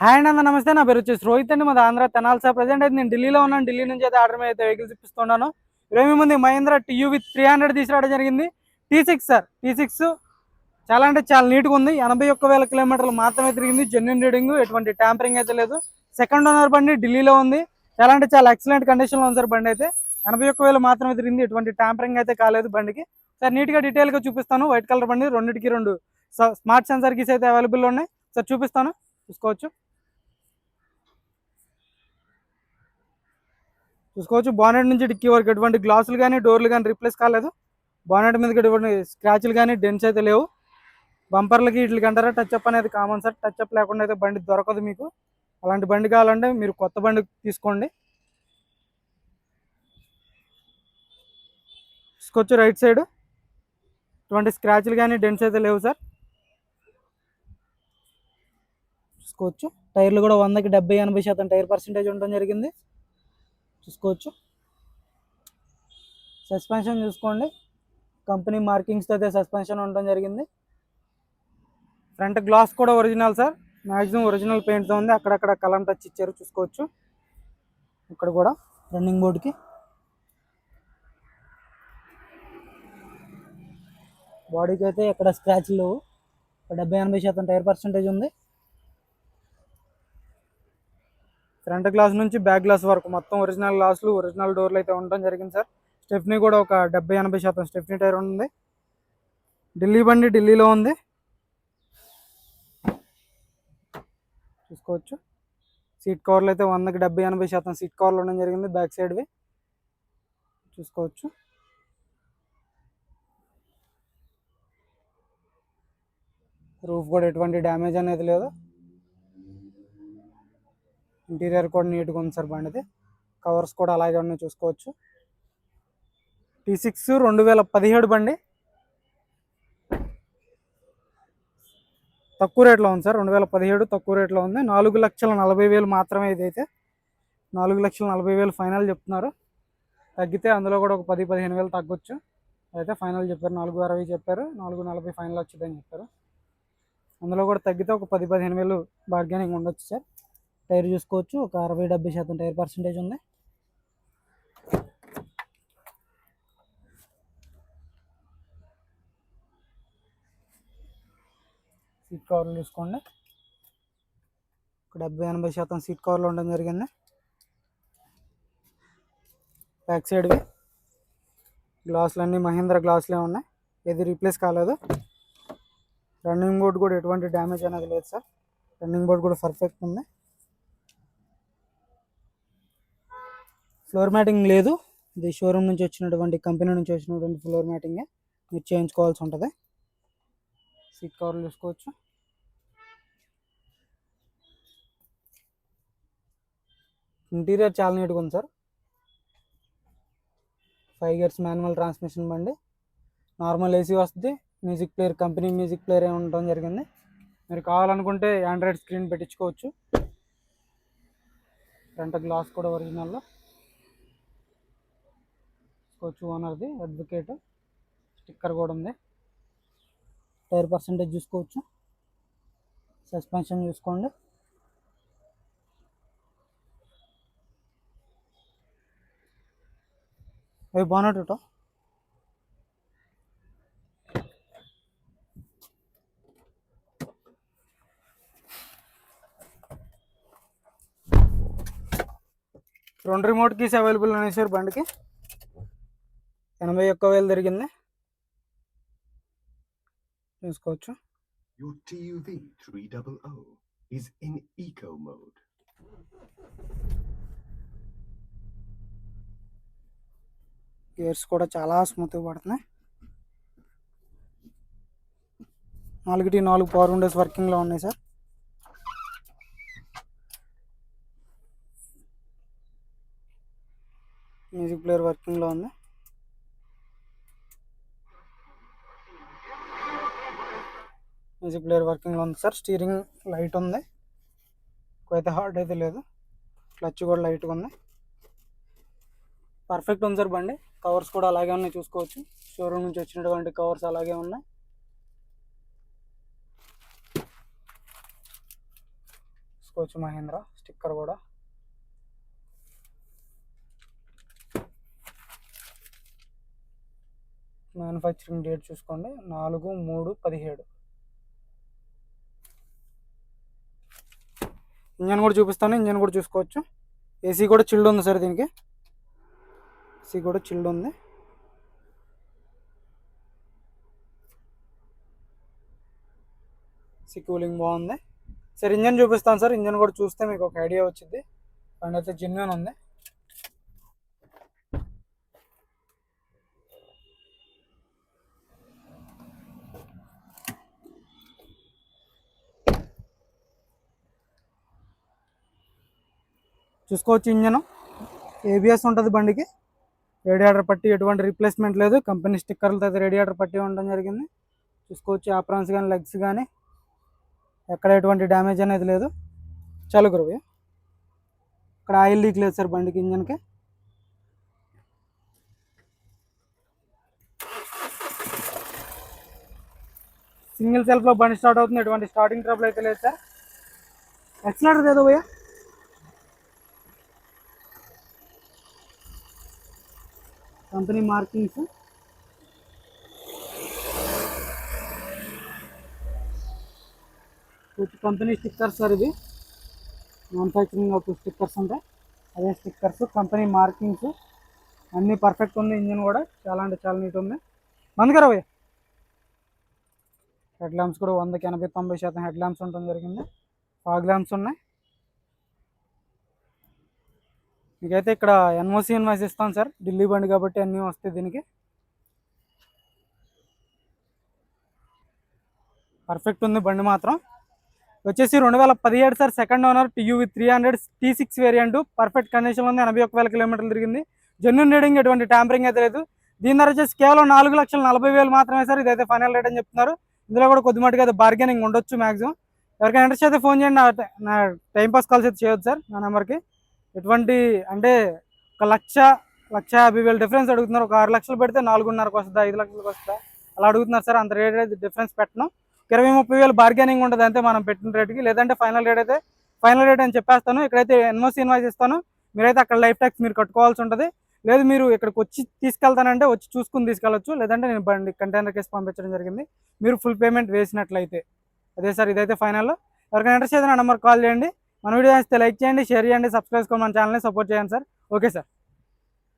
Hi అండి, అందరూ నమస్తే. నా పేరు వచ్చేసి రోహిత్ అండి. మాది ఆంధ్ర తెనాలి సార్. ప్రజెంట్ అయితే నేను ఢిల్లీలో ఉన్నాను. ఢిల్లీ నుంచి అయితే ఆర్డర్ మీద అయితే వెహికల్స్ ఇప్పిస్తున్నాను. ఇరవై ముందు మహీంద్రా టీయూవి 300 తీసుకురావడం జరిగింది. T6 sir. T6 చాలా అంటే చాలా నీట్గా ఉంది. 81,000 కిలోమీటర్లు మాత్రమే తిరిగింది. జెన్యున్ రీడింగ్, ఎటువంటి ట్యాంపరింగ్ అయితే లేదు. సెకండ్ ఓనర్ బండి ఢిల్లీలో ఉంది. చాలా అంటే చాలా ఎక్సలెంట్ కండిషన్లో ఉంది సార్ బండి అయితే. 81,000 మాత్రమే తిరిగింది. ఎటువంటి ట్యాంపరింగ్ అయితే కాలేదు బండికి. సార్ నీట్గా డీటెయిల్గా చూపిస్తాను. వైట్ కలర్ బండి, రెండింటికి రెండు స్మార్ట్ సెన్సార్ కీస్ అయితే అవైలబుల్ ఉన్నాయి. సార్ చూపిస్తాను, చూసుకోవచ్చు. బానెట్ నుంచి డిక్కీ వరకు ఎటువంటి గ్లాసులు కానీ డోర్లు కానీ రీప్లేస్ కాలేదు. బానెట్ మీద ఎటువంటి స్క్రాచ్లు కానీ డెన్స్ అయితే లేవు. బంపర్లకి వీటికి అంటారా టచ్ అప్ అనేది కామన్ సార్. టచ్ అప్ లేకుండా అయితే బండి దొరకదు మీకు. అలాంటి బండి కావాలంటే మీరు కొత్త బండి తీసుకోండి. చూసుకోవచ్చు రైట్ సైడ్ ఎటువంటి స్క్రాచ్లు కానీ డెన్స్ అయితే లేవు సార్. చూసుకోవచ్చు టైర్లు కూడా 100కి 70-80% టైర్ పర్సెంటేజ్ ఉండడం జరిగింది. చూసుకోవచ్చు. సస్పెన్షన్ చూసుకోండి, కంపెనీ మార్కింగ్స్తో అయితే సస్పెన్షన్ ఉండడం జరిగింది. ఫ్రంట్ గ్లాస్ కూడా ఒరిజినల్ సార్. మ్యాక్సిమం ఒరిజినల్ పెయింట్తో ఉంది. అక్కడక్కడ కలం టచ్ ఇచ్చారు, చూసుకోవచ్చు. ఇక్కడ కూడా రన్నింగ్ బోర్డుకి బాడీకి అయితే ఎక్కడ స్క్రాచ్ లేవు. 70-80% టైర్ పర్సెంటేజ్ ఉంది. ఫ్రంట్ గ్లాస్ నుంచి బ్యాక్ గ్లాస్ వరకు మొత్తం ఒరిజినల్ గ్లాసులు, ఒరిజినల్ డోర్లు అయితే ఉండడం జరిగింది సార్. స్టెఫ్నీ కూడా ఒక 70-80% స్టెఫ్నీ టైర్ ఉంది. ఢిల్లీ బండి ఢిల్లీలో ఉంది, చూసుకోవచ్చు. సీట్ కవర్లు అయితే 100కి 70-80% సీట్ కవర్లు ఉండడం జరిగింది. బ్యాక్ సైడ్వి చూసుకోవచ్చు. రూఫ్ కూడా ఎటువంటి డ్యామేజ్ అనేది లేదు. ఇంటీరియర్ కూడా నీట్గా ఉంది సార్ బండిది. కవర్స్ కూడా అలాగే ఉన్నాయి, చూసుకోవచ్చు. T6 2017 బండి, తక్కువ రేట్లో ఉంది సార్. 2017 తక్కువ రేట్లో ఉంది. 4,40,000 మాత్రమే. ఇదైతే 4,40,000 ఫైనల్ చెప్తున్నారు. తగ్గితే అందులో కూడా ఒక 10-15,000 తగ్గొచ్చు. అయితే ఫైనల్ చెప్పారు 4,60 చెప్పారు. 4,40 ఫైనల్ వచ్చిందని చెప్పారు. అందులో కూడా తగ్గితే ఒక 10-15,000 బార్గెనింగ్ ఉండొచ్చు సార్. టైర్ చూసుకోవచ్చు, ఒక 60-70% టైర్ పర్సెంటేజ్ ఉంది. సీట్ కవర్లు చూసుకోండి, ఒక 70-80% సీట్ కవర్లు ఉండడం జరిగింది. బ్యాక్ సైడ్వి గ్లాసులు అన్నీ మహీంద్రా గ్లాసులే ఉన్నాయి, ఏది రీప్లేస్ కాలేదు. రన్నింగ్ బోర్డు కూడా ఎటువంటి డ్యామేజ్ అనేది లేదు సార్. రన్నింగ్ బోర్డు కూడా పర్ఫెక్ట్ ఉంది. ఫ్లోర్ మ్యాటింగ్ లేదు. ఇది షోరూమ్ నుంచి వచ్చినటువంటి, కంపెనీ నుంచి వచ్చినటువంటి ఫ్లోర్ మ్యాటింగే మీరు చేయించుకోవాల్సి ఉంటుంది. సీట్ కవర్లు చూసుకోవచ్చు. ఇంటీరియర్ చాలా నీట్గా ఉంది సార్. 5 గేర్స్ మాన్యువల్ ట్రాన్స్మిషన్ బండి. నార్మల్ ఏసీ వస్తుంది. Music player, company music player ఉండడం జరిగింది. మీరు కావాలనుకుంటే ఆండ్రాయిడ్ స్క్రీన్ పెట్టించుకోవచ్చు. ఫ్రంట్ గ్లాస్ కూడా ఒరిజినల్లో చూసుకోవచ్చు. ఓనర్ది అడ్వకేట్ స్టిక్కర్ కూడా ఉంది. టైర్ పర్సెంటేజ్ చూసుకోవచ్చు. సస్పెన్షన్ చూసుకోండి. అవి బాగున్నట్టు రెండు రిమోట్ కీస్ అవైలబుల్ ఉన్నాయి సార్ బండికి. 81,000 తిరిగింది, చూసుకోవచ్చు. Your TUV 300 is in eco mode. Gears కూడా చాలా స్మూత్గా పడుతున్నాయి. 4 పవర్ విండోస్ వర్కింగ్లో ఉన్నాయి సార్. మ్యూజిక్ ప్లేయర్ వర్కింగ్లో ఉంది. మ్యూజిక్ ప్లేయర్ వర్కింగ్లో ఉంది సార్. స్టీరింగ్ లైట్ ఉంది, ఎక్కువైతే హార్డ్ అయితే లేదు. క్లచ్ కూడా లైట్గా ఉంది. పర్ఫెక్ట్ ఉంది సార్ బండి. కవర్స్ కూడా అలాగే ఉన్నాయి, చూసుకోవచ్చు. షోరూమ్ నుంచి వచ్చినటువంటి కవర్స్ అలాగే ఉన్నాయి. చూసుకోవచ్చు మహేంద్ర స్టిక్కర్ కూడా. మ్యానుఫ్యాక్చరింగ్ డేట్ చూసుకోండి 4/3/17. ఇంజన్ కూడా చూపిస్తాను, ఇంజన్ కూడా చూసుకోవచ్చు. ఏసీ కూడా చిల్డ్ ఉంది సార్, దీనికి ఏసీ కూడా చిల్డ్ ఉంది. ఏసీ కూలింగ్ బాగుంది సార్. ఇంజన్ చూపిస్తాను సార్, ఇంజన్ కూడా చూస్తే మీకు ఒక ఐడియా వచ్చింది. బండి అయితే జెన్యూన్ ఉంది. చూసుకోవచ్చు ఇంజన్, ఏబిఎస్ ఉంటుంది బండికి. రేడియేటర్ పట్టి ఎటువంటి రీప్లేస్మెంట్ లేదు, కంపెనీ స్టిక్కర్లతో అయితే రేడియేటర్ పట్టి ఉండడం జరిగింది. చూసుకోవచ్చు ఆప్రాన్స్ కానీ లెగ్స్ కానీ ఎక్కడ ఎటువంటి డ్యామేజ్ అనేది లేదు. చాలు గురువు, ఇక్కడ ఆయిల్ లీక్ లేదు సార్ బండికి, ఇంజన్కి. సింగిల్ సెల్ఫ్లో బండి స్టార్ట్ అవుతుంది, ఎటువంటి స్టార్టింగ్ ట్రబుల్ అయితే లేదు సార్. ఎక్సలెంటర్ ఏదో భయ్యా, company markings, company stickers sir. ఇది మ్యానుఫ్యాక్చరింగ్ ఒక స్టిక్కర్స్ ఉంటాయి, అదే స్టిక్కర్స్. కంపెనీ మార్కింగ్స్ అన్నీ పర్ఫెక్ట్ ఉంది. ఇంజిన్ కూడా చాలా అంటే చాలా నీట్ ఉంది. మందుగా భయ్యా, హెడ్ ల్యాంప్స్ కూడా 100కి 80-90% హెడ్ ల్యాంప్స్ ఉండడం జరిగింది. ఫాగ్ ల్యాంప్స్ ఉన్నాయి. మీకైతే ఇక్కడ ఎన్ఓసి ఇన్వాయిస్ ఇస్తాను సార్, ఢిల్లీ బండి కాబట్టి అన్నీ వస్తాయి దీనికి. పర్ఫెక్ట్ ఉంది బండి మాత్రం. వచ్చేసి 2017 sir, second owner, TUV 300 T6 variant. Perfect కండిషన్లో ఉంది, 81,000 కిలోమీటర్లు తిరిగింది. జెన్యూన్ రీడింగ్, ఎటువంటి ట్యాంపరింగ్ అయితే లేదు. దీని ధర వచ్చేసి కేవలం 4,40,000 మాత్రమే సార్. ఇదైతే ఫైనల్ రేట్ అని చెప్తున్నారు. ఇందులో కూడా కొద్ది మటుకు అయితే బార్గెనింగ్ ఉండొచ్చు మ్యాక్సిమం. ఎవరికైనా ఇంట్రెస్ట్ అయితే ఫోన్ చేయండి, నా టైంపాస్ కాల్స్ అయితే చేయొచ్చు సార్ నా నెంబర్కి. ఎటువంటి అంటే 1,50,000 డిఫరెన్స్ అడుగుతున్నారు. ఒక 6 లక్షలు పెడితే 4.5కి వస్తుందా, 5 లక్షలకు వస్తుందా అలా అడుగుతున్నారు సార్. అంత రేట్ అయితే డిఫరెన్స్ పెట్టను. 20-30,000 బార్గెనింగ్ ఉంటుంది అంతే మనం పెట్టిన రేట్కి. లేదంటే ఫైనల్ రేట్ అయితే ఫైనల్ రేట్ అని చెప్పేస్తాను. ఇక్కడైతే ఎన్ఓసి ఇన్వాయిస్ ఇస్తాను, మీరైతే అక్కడ లైఫ్ ట్యాక్స్ మీరు కట్టుకోవాల్సి ఉంటుంది. లేదు మీరు ఇక్కడికి వచ్చి తీసుకెళ్తానంటే వచ్చి చూసుకుని తీసుకెళ్ళచ్చు. లేదంటే నేను బండి కంటైనర్ కేసు పంపించడం జరిగింది, మీరు ఫుల్ పేమెంట్ వేసినట్లయితే. అదే సార్, ఇదైతే ఫైనల్. ఎవరికైనా ఇంట్రెస్ట్ అయితే నా నెంబర్ కాల్ చేయండి. మన వీడియో నచ్చితే లైక్ చేయండి, షేర్ చేయండి, సబ్స్క్రైబ్ చేసుకోండి, మన ఛానల్ని సపోర్ట్ చేయండి సార్. Okay sir.